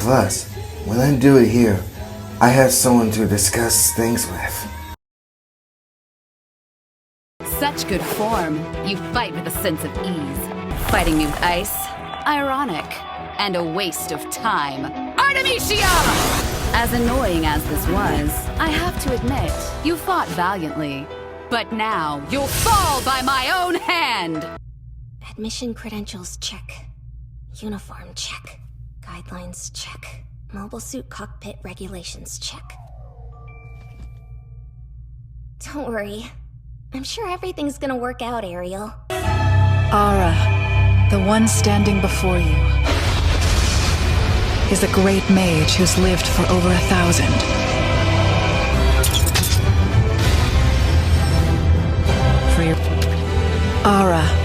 Plus, when I do it here, I have someone to discuss things with. Such good form. You fight with a sense of ease. Fighting me with ice? Ironic. And a waste of time. Artemisia! As annoying as this was, I have to admit, you fought valiantly. But now, you'll fall by my own hand! Admission credentials, check. Uniform, check. Guidelines, check. Mobile suit cockpit regulations, check. Don't worry. I'm sure everything's gonna work out, Ariel. Ara, the one standing before you, is a great mage who's lived for over 1,000. For your... Ara,